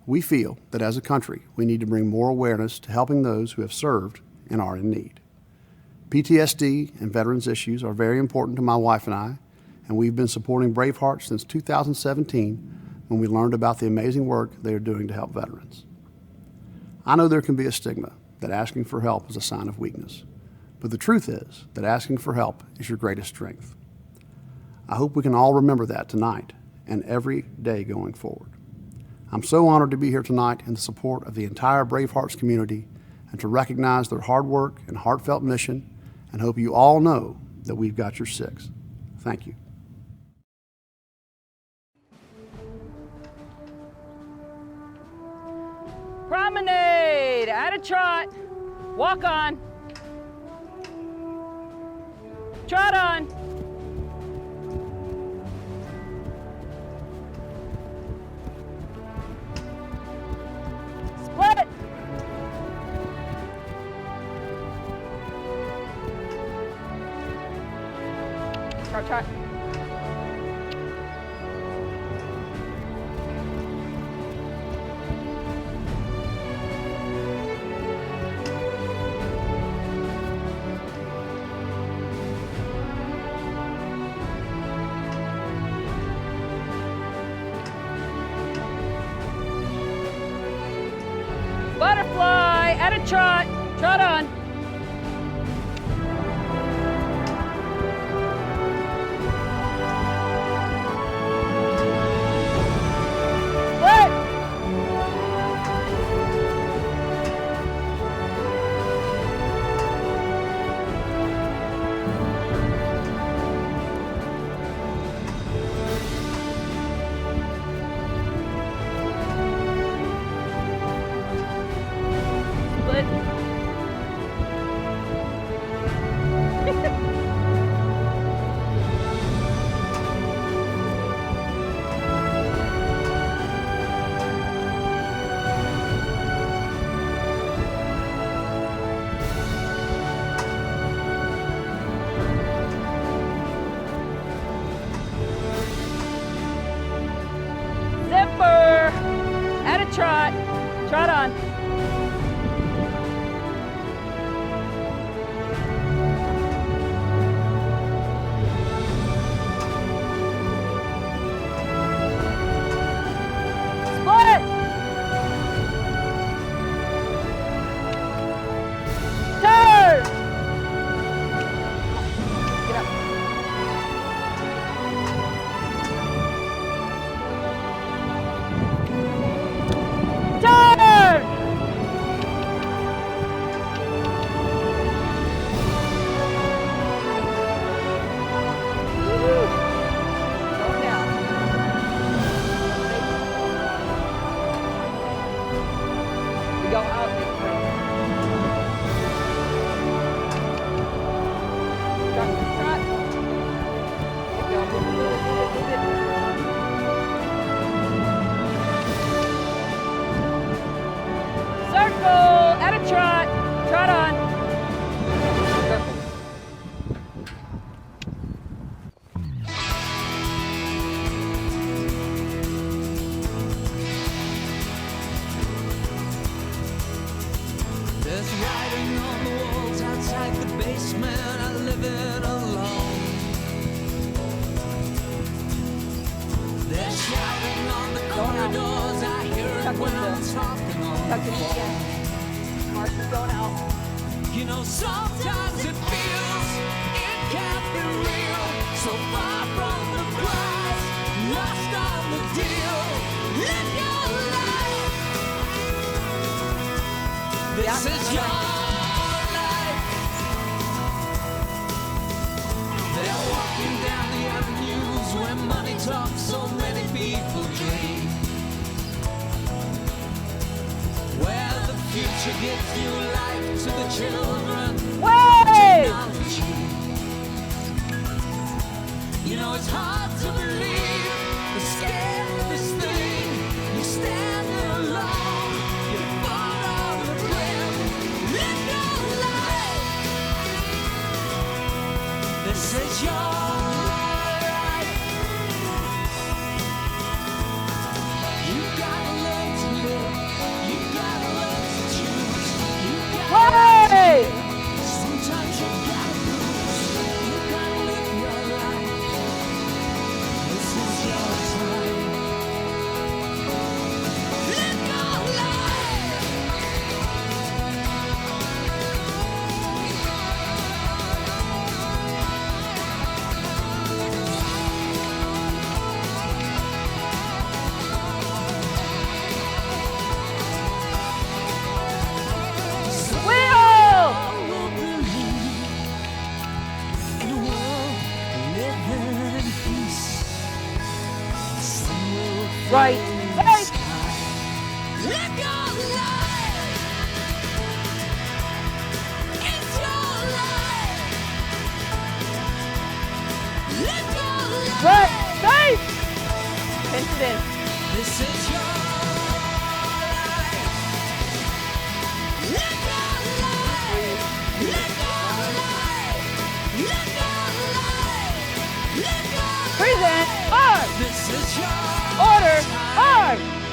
We feel that as a country, we need to bring more awareness to helping those who have served and are in need. PTSD and veterans issues are very important to my wife and I, and we've been supporting BraveHearts since 2017 when we learned about the amazing work they are doing to help veterans. I know there can be a stigma that asking for help is a sign of weakness, but the truth is that asking for help is your greatest strength. I hope we can all remember that tonight and every day going forward. I'm so honored to be here tonight in the support of the entire BraveHearts community and to recognize their hard work and heartfelt mission, and hope you all know that we've got your six. Thank you. Promenade, at a trot, walk on, trot on. Split, trot. Butterfly at a trot. Trot on. Split. Split. Zipper at a trot. Trot on. Split. Turn. Get up. Turn. Woo. Going down. We go out this way. Trot, trot. Keep going. Move it. Circle at a trot. Trot on. Circle. There's writing on the walls outside the basement. I live it alone. There's shouting on the corridors. I hear it when I'm talking on the phone. Mark is going out. You know, sometimes it feels it can't be real. So far from the prize, lost on the deal. Live your life. This is your life. They're walking down the avenues where money talks, so many people dream. Where the future gives new life to the children. Way! Technology. You know, it's hard to believe the scale of this thing. You're standing alone. You're far over the brim. Live your life. This is your life. You gotta learn to live. You gotta learn to choose. You gotta Hey! sometimes you gotta lose. You gotta live your life. This is your time. Live your life. Wheel! Will believe in a world living in peace. Some will Right. Hey! live your life. It's your life. Live your life. Right. Safe! Pinch it in. This is your life. Live your life. Live your life. Live your life. Order, hard!